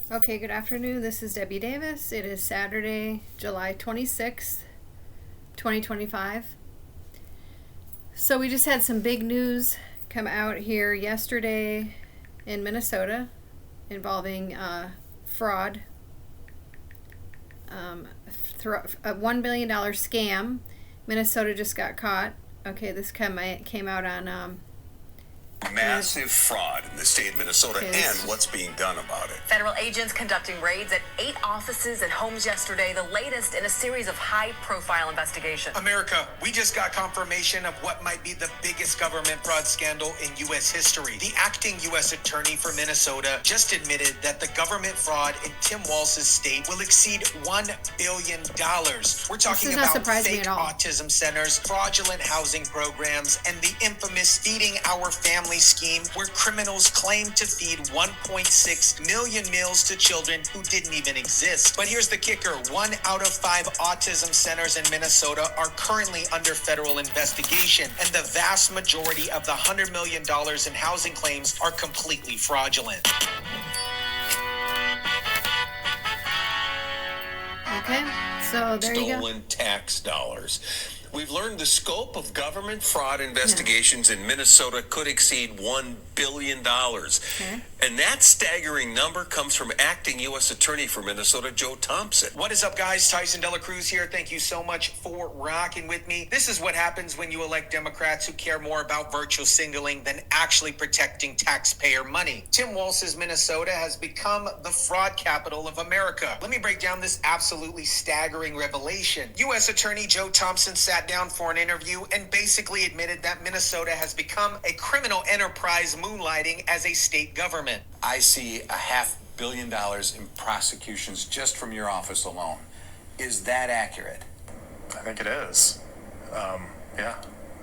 Okay, good afternoon. This is Debbie Davis. It is Saturday, July 26th, 2025. So we just had some big news come out here yesterday in Minnesota involving fraud, a $1 billion scam. Minnesota just got caught. Okay, this came out on massive fraud in the state of Minnesota and what's being done about it. Federal agents conducting raids at 8 offices and homes yesterday, the latest in a series of high-profile investigations. America, we just got confirmation of what might be the biggest government fraud scandal in U.S. history. The acting U.S. attorney for Minnesota just admitted that the government fraud in Tim Walz's state will exceed $1 billion. We're talking about fake autism centers, fraudulent housing programs, and the infamous Feeding Our Family scheme where criminals claim to feed 1.6 million meals to children who didn't even exist. But here's the kicker. 1 out of 5 autism centers in Minnesota are currently under federal investigation, and the vast majority of the $100 million in housing claims are completely fraudulent. Okay, so there you go. Stolen tax dollars. We've learned the scope of government fraud investigations in Minnesota could exceed $1 billion. Okay. And that staggering number comes from acting U.S. Attorney for Minnesota, Joe Thompson. What is up, guys? Tyson Dela Cruz here. Thank you so much for rocking with me. This is what happens when you elect Democrats who care more about virtual signaling than actually protecting taxpayer money. Tim Walz's Minnesota has become the fraud capital of America. Let me break down this absolutely staggering revelation. U.S. Attorney Joe Thompson sat down for an interview and basically admitted that Minnesota has become a criminal enterprise moonlighting as a state government. I see $500 million in prosecutions just from your office alone. Is that accurate? I think it is. Yeah,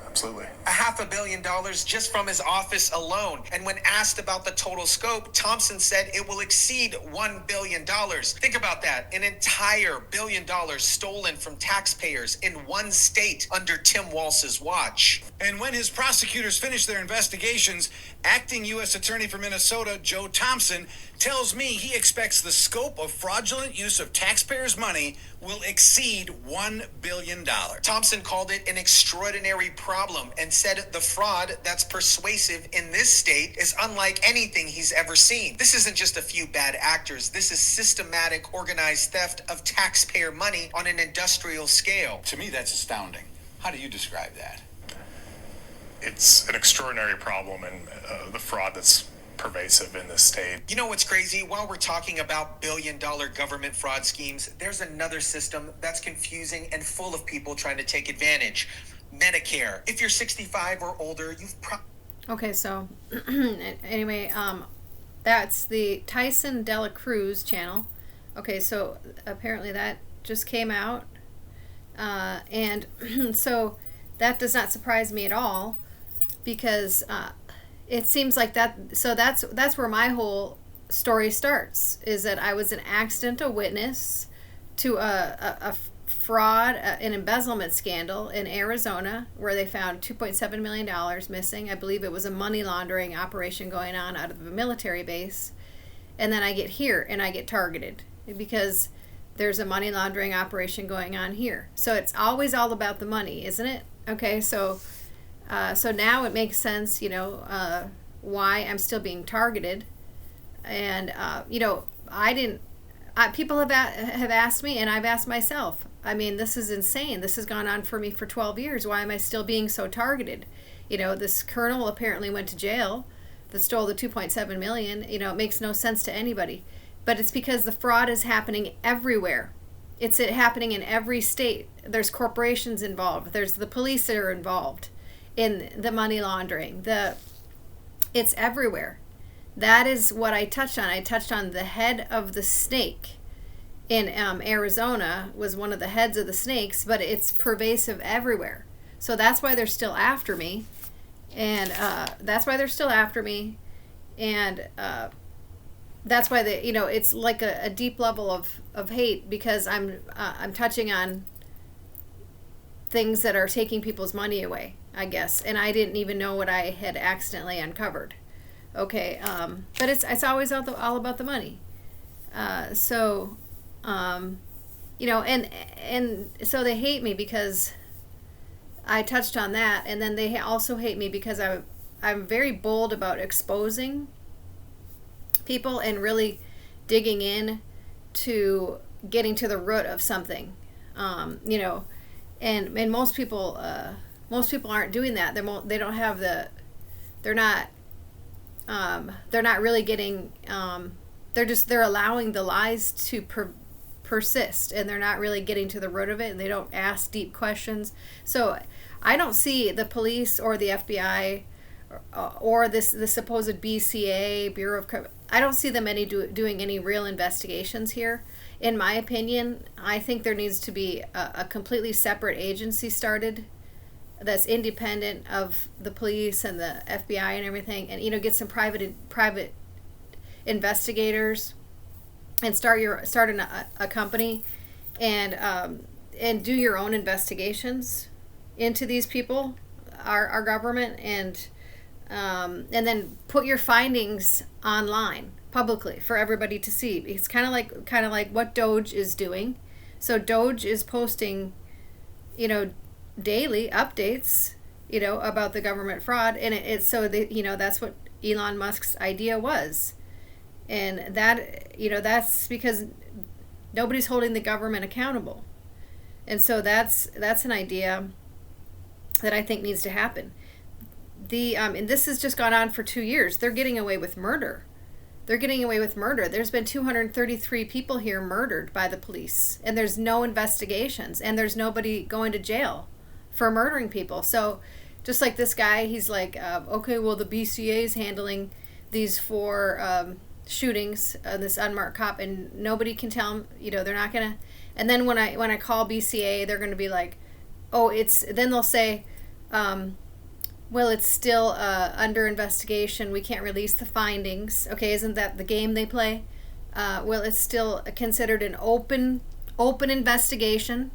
absolutely. $500 million just from his office alone. And when asked about the total scope, Thompson said it will exceed $1 billion. Think about that. An entire $1 billion stolen from taxpayers in one state under Tim Walz's watch. And when his prosecutors finish their investigations, acting U.S. Attorney for Minnesota, Joe Thompson, tells me he expects the scope of fraudulent use of taxpayers' money will exceed $1 billion. Thompson called it an extraordinary problem and said the fraud that's persuasive in this state is unlike anything he's ever seen. This isn't just a few bad actors. This is systematic, organized theft of taxpayer money on an industrial scale. To me, that's astounding. How do you describe that? It's an extraordinary problem, and the fraud that's pervasive in this state. You know what's crazy? While we're talking about billion-dollar government fraud schemes, there's another system that's confusing and full of people trying to take advantage. Medicare. If you're 65 or older, you've Okay, so anyway, that's the Tyson Dela Cruz channel. Okay, so apparently that just came out, and so that does not surprise me at all, because it seems like that. So that's where my whole story starts. Is that I was an accidental witness to a fraud, an embezzlement scandal in Arizona, where they found $2.7 million missing. I believe it was a money laundering operation going on out of a military base. And then I get here and I get targeted because there's a money laundering operation going on here. So it's always all about the money, isn't it? Okay, so now it makes sense, why I'm still being targeted. And, people have asked me, and I've asked myself, I mean, this is insane. This has gone on for me for 12 years. Why am I still being so targeted? This colonel apparently went to jail that stole the 2.7 million. It makes no sense to anybody. But it's because the fraud is happening everywhere. It's happening in every state. There's corporations involved. There's the police that are involved in the money laundering. It's everywhere. That is what I touched on. I touched on the head of the snake in Arizona was one of the heads of the snakes, but it's pervasive everywhere. So that's why they're still after me, and that's why it's like a deep level of hate, because I'm touching on things that are taking people's money away, I guess, and I didn't even know what I had accidentally uncovered. Okay, but it's always all about the money. So, and so they hate me because I touched on that, and then they also hate me because I'm very bold about exposing people and really digging in to getting to the root of something, and most people aren't doing that. They don't have they're not really getting, they're allowing the lies to persist, and they're not really getting to the root of it, and they don't ask deep questions. So I don't see the police or the FBI or the supposed BCA, Bureau of I don't see them doing any real investigations here. In my opinion, I think there needs to be a completely separate agency started that's independent of the police and the FBI and everything, and get some private investigators and start a company and do your own investigations into these people, our government, and then put your findings online publicly for everybody to see. It's kind of like what Doge is doing. So Doge is posting, daily updates, about the government fraud, and it's so that's what Elon Musk's idea was, and that's because nobody's holding the government accountable, and so that's an idea that I think needs to happen. And this has just gone on for 2 years. They're getting away with murder. There's been 233 people here murdered by the police, and there's no investigations, and there's nobody going to jail for murdering people. So just like this guy, he's like, okay, well, the BCA is handling these 4 shootings, this unmarked cop, and nobody can tell him, they're not gonna. And then when I call BCA, they're gonna be like, oh, then they'll say, well, it's still under investigation. We can't release the findings. Okay, isn't that the game they play? Well, it's still considered an open investigation,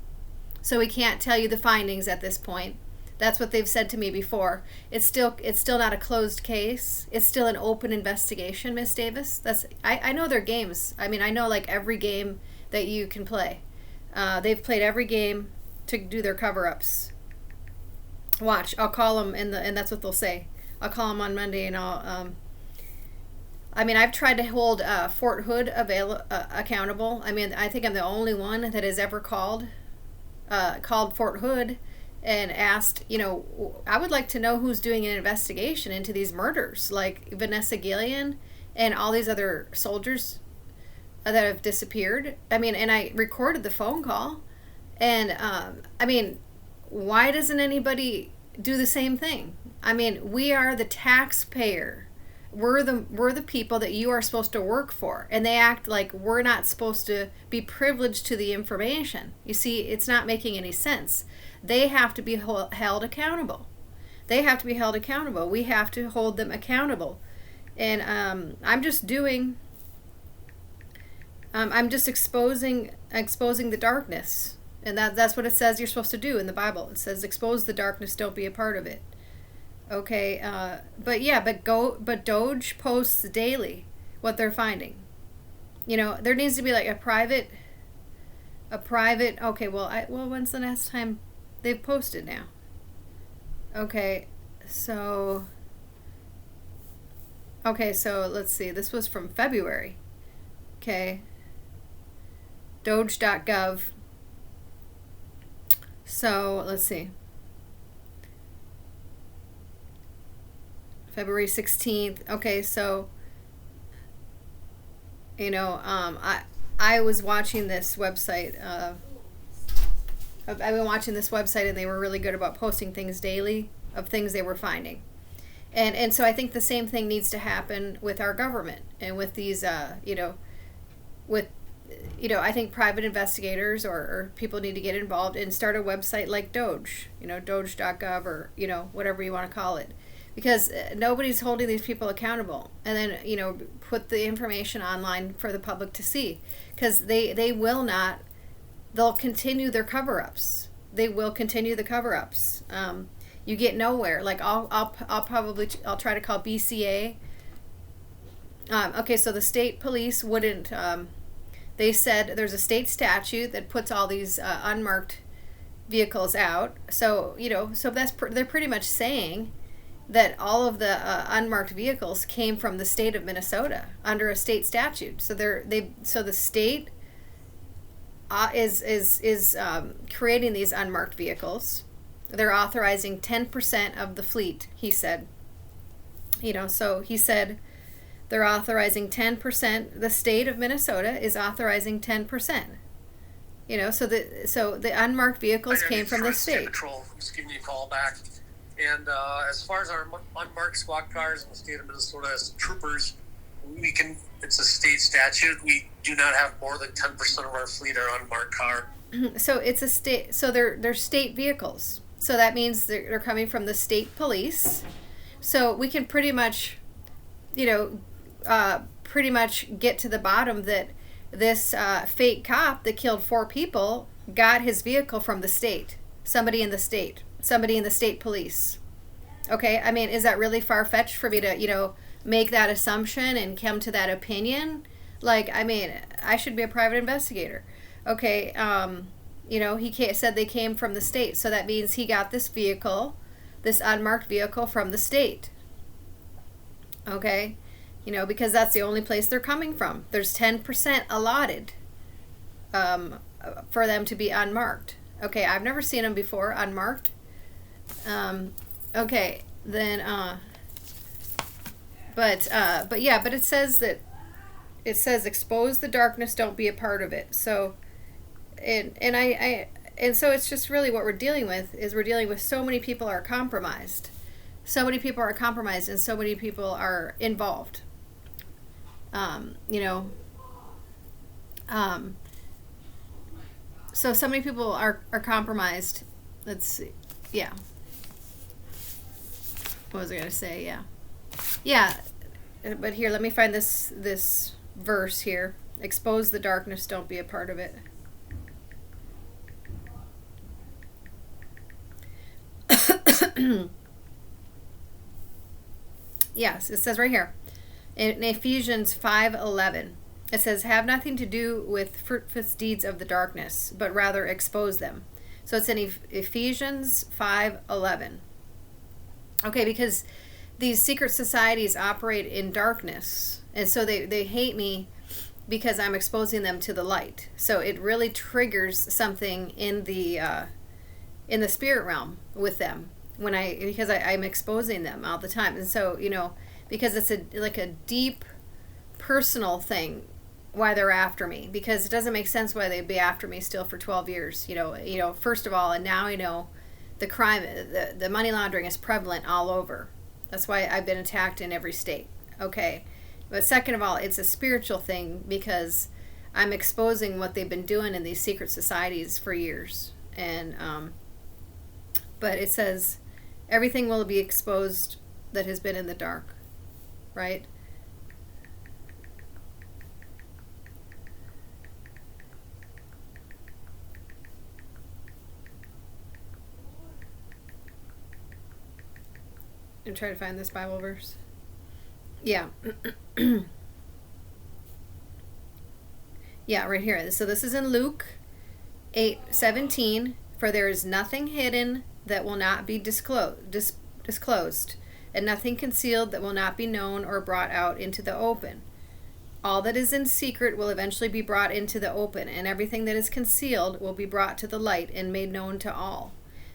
so we can't tell you the findings at this point. That's what they've said to me before. It's still not a closed case. It's still an open investigation, Miss Davis. I know their games. I mean, I know like every game that you can play. They've played every game to do their cover-ups. Watch, I'll call them, and that's what they'll say. I'll call them on Monday, and I've tried to hold Fort Hood accountable. I mean, I think I'm the only one that has ever called Fort Hood and asked, I would like to know who's doing an investigation into these murders, like Vanessa Gillian and all these other soldiers that have disappeared. I mean, and I recorded the phone call, and why doesn't anybody do the same thing? I mean, we are the taxpayer. We're the people that you are supposed to work for, and they act like we're not supposed to be privileged to the information. You see, it's not making any sense. They have to be held accountable. We have to hold them accountable. And I'm just exposing the darkness. And that's what it says you're supposed to do in the Bible. It says expose the darkness, don't be a part of it. Okay, but Doge posts daily what they're finding. There needs to be like a private. Okay, when's the last time they've posted now? Okay, so let's see. This was from February. Okay. Doge.gov. So let's see. February 16th. Okay, so I was watching this website. I've been watching this website, and they were really good about posting things daily of things they were finding. And so I think the same thing needs to happen with our government and with these I think private investigators or people need to get involved and start a website like Doge, Doge.gov or, whatever you want to call it. Because nobody's holding these people accountable. And then, put the information online for the public to see. Because they will not, they'll continue their cover-ups. They will continue the cover-ups. You get nowhere. Like, I'll try to call BCA. Okay, so the state police wouldn't They said there's a state statute that puts all these unmarked vehicles out. So so they're pretty much saying that all of the unmarked vehicles came from the state of Minnesota under a state statute. So so the state is creating these unmarked vehicles. They're authorizing 10% of the fleet, he said. So he said they're authorizing 10%. The state of Minnesota is authorizing 10%. So the unmarked vehicles came from the state. Patrol, I'm just giving you a call back. And as far as our unmarked squad cars in the state of Minnesota as troopers, it's a state statute. We do not have more than 10% of our fleet are unmarked car. So it's a state. So they're state vehicles. So that means they're coming from the state police. So we can pretty much get to the bottom that this fake cop that killed 4 people got his vehicle from the state. Somebody in the state police. Okay, I mean, is that really far-fetched for me to, make that assumption and come to that opinion? Like, I mean, I should be a private investigator. Okay, he said they came from the state, so that means he got this unmarked vehicle from the state. Okay, because that's the only place they're coming from. There's 10% allotted for them to be unmarked. Okay, I've never seen them before, unmarked. Okay, then, but it says expose the darkness, don't be a part of it. So, and so it's just really what we're dealing with so many people are compromised. So many people are compromised and so many people are involved. So many people are compromised. Let's see. Yeah. What was I going to say? Yeah. But here, let me find this verse here. Expose the darkness, don't be a part of it. Yes, it says right here in Ephesians 5:11. It says, "Have nothing to do with fruitless deeds of the darkness, but rather expose them." So it's in Ephesians 5:11. Okay, because these secret societies operate in darkness, and so they hate me because I'm exposing them to the light. So it really triggers something in the spirit realm with them because I'm exposing them all the time. And so because it's a deep personal thing why they're after me, because it doesn't make sense why they'd be after me still for 12 years. First of all, and now I know the crime, the money laundering is prevalent all over. That's why I've been attacked in every state. Okay. But second of all, it's a spiritual thing because I'm exposing what they've been doing in these secret societies for years. And, but it says everything will be exposed that has been in the dark, right? I'm trying to find this Bible verse. Yeah. Yeah, right here. So this is in Luke 8:17. For there is nothing hidden that will not be disclosed, and nothing concealed that will not be known or brought out into the open. All that is in secret will eventually be brought into the open, and everything that is concealed will be brought to the light and made known to all.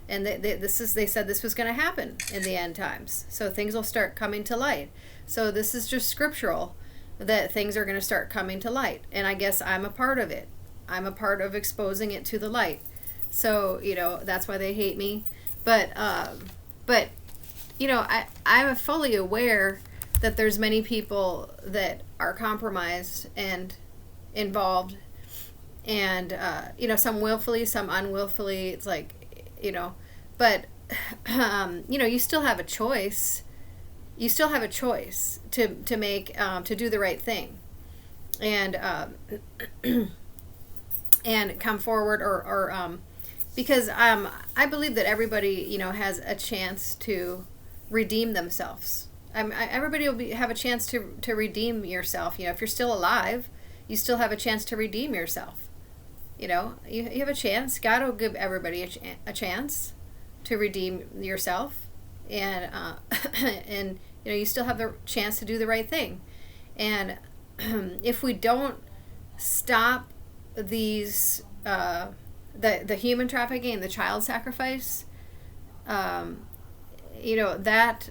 And they said this was going to happen in the end times. So things will start coming to light. So this is just scriptural that things are going to start coming to light. And I guess I'm a part of it. I'm a part of exposing it to the light. So, that's why they hate me. But I'm fully aware that there's many people that are compromised and involved. And, some willfully, some unwillfully. It's like, but you still have a choice. You still have a choice to make to do the right thing, and and come forward or because I believe that everybody has a chance to redeem themselves. Everybody will have a chance to redeem yourself. If you're still alive, you still have a chance to redeem yourself. You know, you have a chance. God will give everybody a chance to redeem yourself, and and you know, you still have the chance to do the right thing. And if we don't stop these the human trafficking and the child sacrifice, you know, that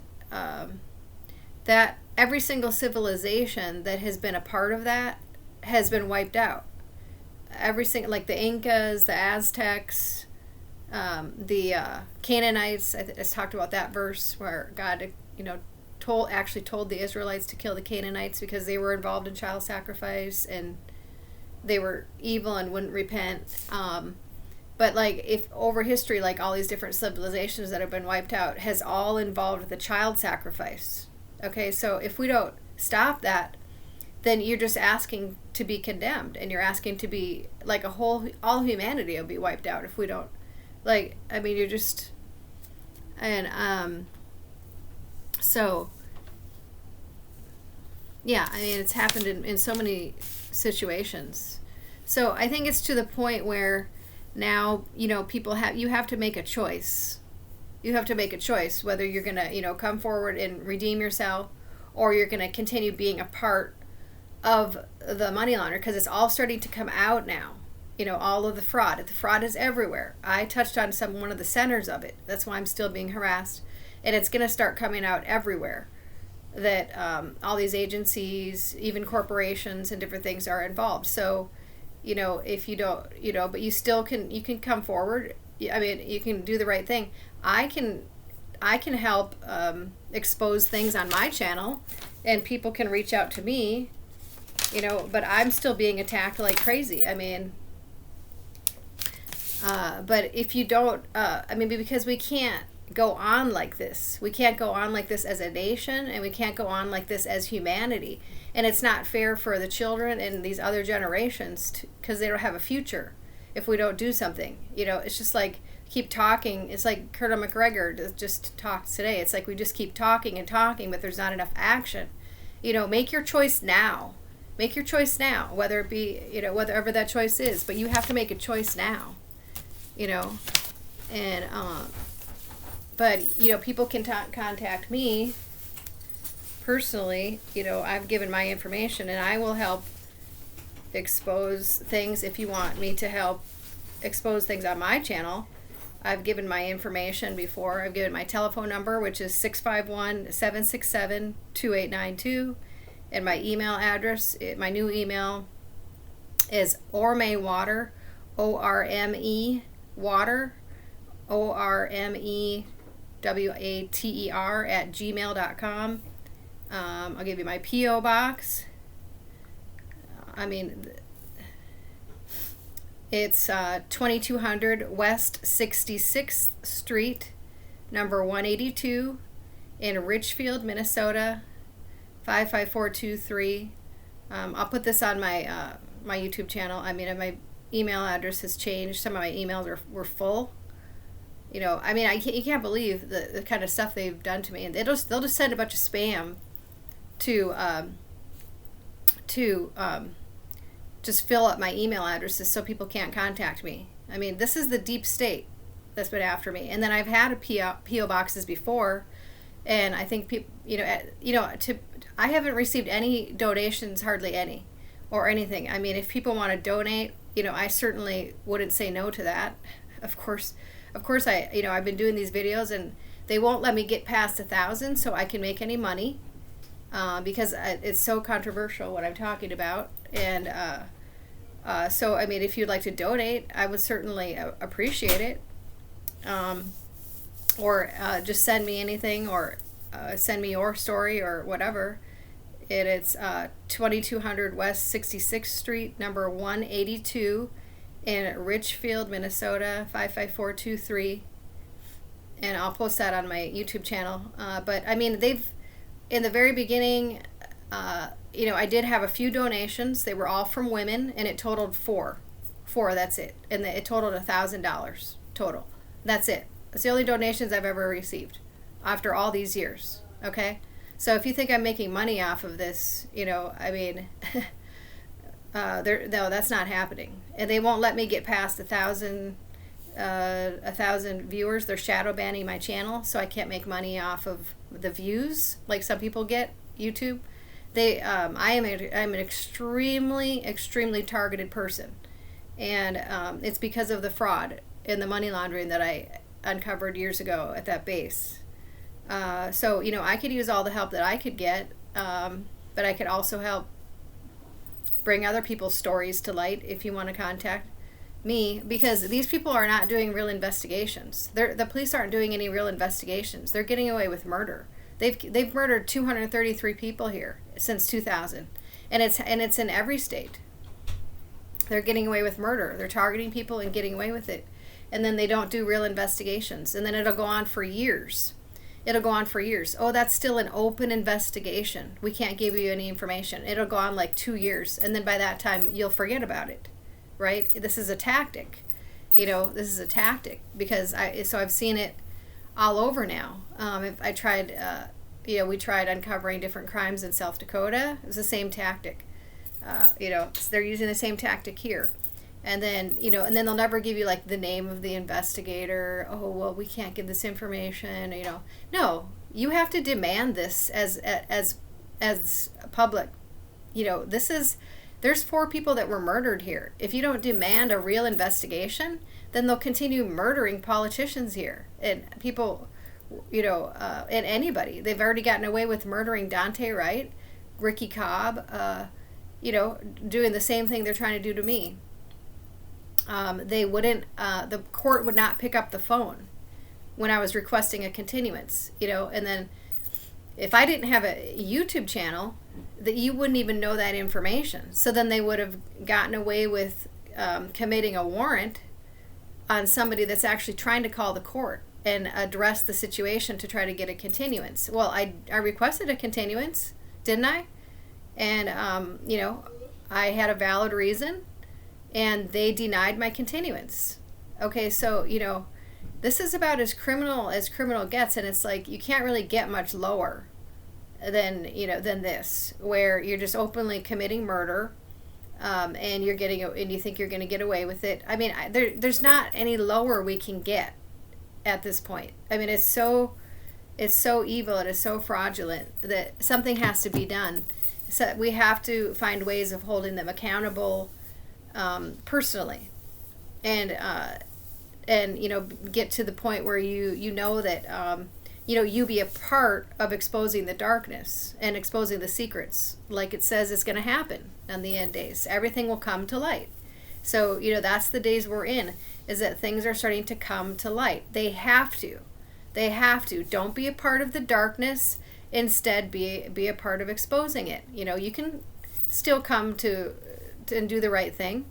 that every single civilization that has been a part of that has been wiped out. Every single, like the Incas, the Aztecs, the Canaanites. I talked about that verse where God, you know, told the Israelites to kill the Canaanites because they were involved in child sacrifice and they were evil and wouldn't repent. But like, if over history, like all these different civilizations that have been wiped out has all involved the child sacrifice. Okay, so if we don't stop that, then you're just asking to be condemned, and you're asking to be like all humanity will be wiped out if we don't. Like, I mean, you're just, and so yeah, I mean, it's happened in so many situations. So I think it's to the point where now, you know, you have to make a choice. You have to make a choice whether you're going to, you know, come forward and redeem yourself, or you're going to continue being a part of the money launderer, because it's all starting to come out now. You know, all of the fraud. The fraud is everywhere. I touched on one of the centers of it. That's why I'm still being harassed. And it's going to start coming out everywhere that all these agencies, even corporations and different things are involved. So, you know, if you don't, you know, but you can come forward. I mean, you can do the right thing. I can help expose things on my channel, and people can reach out to me, you know, but I'm still being attacked like crazy. I mean, but if you don't, I mean, because we can't go on like this. We can't go on like this as a nation, and we can't go on like this as humanity. And it's not fair for the children and these other generations, because they don't have a future if we don't do something. You know, it's just like, keep talking. It's like Curtis McGregor just talked today. It's like we just keep talking and talking, but there's not enough action. You know, make your choice now. Make your choice now, whether it be, you know, whatever that choice is. But you have to make a choice now, you know. And, but, you know, people can contact me personally. You know, I've given my information, and I will help expose things if you want me to help expose things on my channel. I've given my information before. I've given my telephone number, which is 651-767-2892. And my email address, my new email is ormewater, O-R-M-E, water, ORMEWATER @gmail.com. I'll give you my P.O. box. I mean, it's 2200 West 66th Street, number 182, in Richfield, Minnesota, 55423. I'll put this on my my YouTube channel. I mean, my email address has changed. Some of my emails were full. You know, I mean, you can't believe the kind of stuff they've done to me. And they'll just send a bunch of spam to just fill up my email addresses so people can't contact me. I mean, this is the deep state that's been after me. And then I've had P.O. boxes before, and I think people, I haven't received any donations, hardly any, or anything. I mean, if people want to donate, you know, I certainly wouldn't say no to that. Of course, I've been doing these videos, and they won't let me get past 1,000 so I can make any money, because it's so controversial what I'm talking about. And so, I mean, if you'd like to donate, I would certainly appreciate it. Or just send me anything, or send me your story or whatever. It's 2200 West 66th Street, number 182, in Richfield, Minnesota, 55423. And I'll post that on my YouTube channel. But I mean, in the very beginning, I did have a few donations. They were all from women, and it totaled four. That's it. And it totaled $1,000 total. That's it. That's the only donations I've ever received after all these years. Okay? So if you think I'm making money off of this, I mean, No, that's not happening, and they won't let me get past 1,000 viewers. They're shadow banning my channel, so I can't make money off of the views like some people get YouTube. I'm an extremely targeted person, and it's because of the fraud and the money laundering that I uncovered years ago at that base. So I could use all the help that I could get, but I could also help bring other people's stories to light if you want to contact me, because these people are not doing real investigations. The police aren't doing any real investigations. They're getting away with murder. They've murdered 233 people here since 2000, and it's in every state. They're getting away with murder. They're targeting people and getting away with it, and then they don't do real investigations, and then it'll go on for years. Oh, that's still an open investigation. We can't give you any information. It'll go on like 2 years, and then by that time you'll forget about it, right? This is a tactic. This is a tactic because I've seen it all over now. I tried, we tried uncovering different crimes in South Dakota. It was the same tactic. They're using the same tactic here. And then, and then they'll never give you like the name of the investigator. Oh, well, we can't give this information, No, you have to demand this as public. There's 4 people that were murdered here. If you don't demand a real investigation, then they'll continue murdering politicians here and people, and anybody. They've already gotten away with murdering Dante Wright, Ricky Cobb, doing the same thing they're trying to do to me. They wouldn't, the court would not pick up the phone when I was requesting a continuance, and then if I didn't have a YouTube channel, that you wouldn't even know that information. So then they would have gotten away with committing a warrant on somebody that's actually trying to call the court and address the situation to try to get a continuance. Well, I requested a continuance, didn't I? And, I had a valid reason, and they denied my continuance. Okay, so, this is about as criminal gets, and it's like you can't really get much lower than this, where you're just openly committing murder, and you think you're going to get away with it. I mean, there's not any lower we can get at this point. I mean, it's so evil, it is so fraudulent that something has to be done. So we have to find ways of holding them accountable, personally, and get to the point where you know that you be a part of exposing the darkness and exposing the secrets, like it says is going to happen on the end days. Everything will come to light. So that's the days we're in, is that things are starting to come to light. They have to. Don't be a part of the darkness. Instead, be a part of exposing it. You can still come to and do the right thing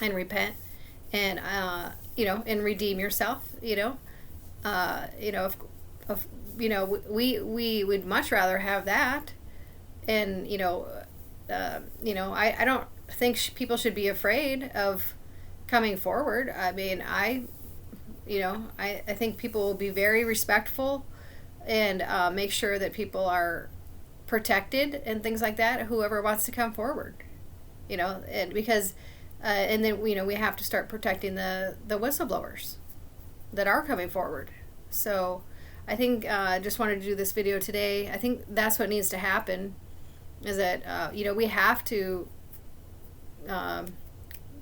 and repent and and redeem yourself. We would much rather have that, and I don't think people should be afraid of coming forward. I mean, I think people will be very respectful and make sure that people are protected and things like that, whoever wants to come forward, and because and then we have to start protecting the whistleblowers that are coming forward. So I think I just wanted to do this video today. I think that's what needs to happen, is that we have to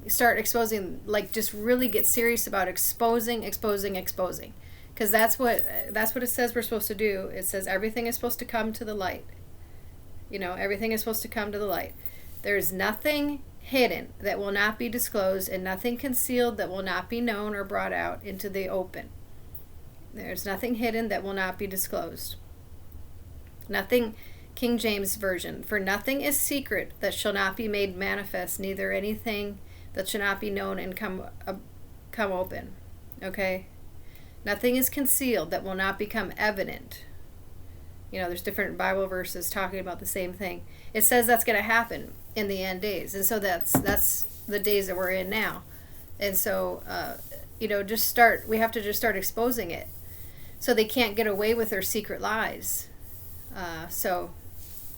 start exposing, like just really get serious about exposing, because that's what it says we're supposed to do. It says everything is supposed to come to the light. Everything is supposed to come to the light. There's nothing hidden that will not be disclosed, and nothing concealed that will not be known or brought out into the open. There's nothing hidden that will not be disclosed. Nothing, King James Version, for nothing is secret that shall not be made manifest, neither anything that shall not be known and come open. Okay? Nothing is concealed that will not become evident. There's different Bible verses talking about the same thing. It says that's going to happen in the end days. And so that's the days that we're in now. And so, we have to just start exposing it, so they can't get away with their secret lies.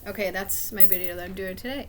Okay, that's my video that I'm doing today.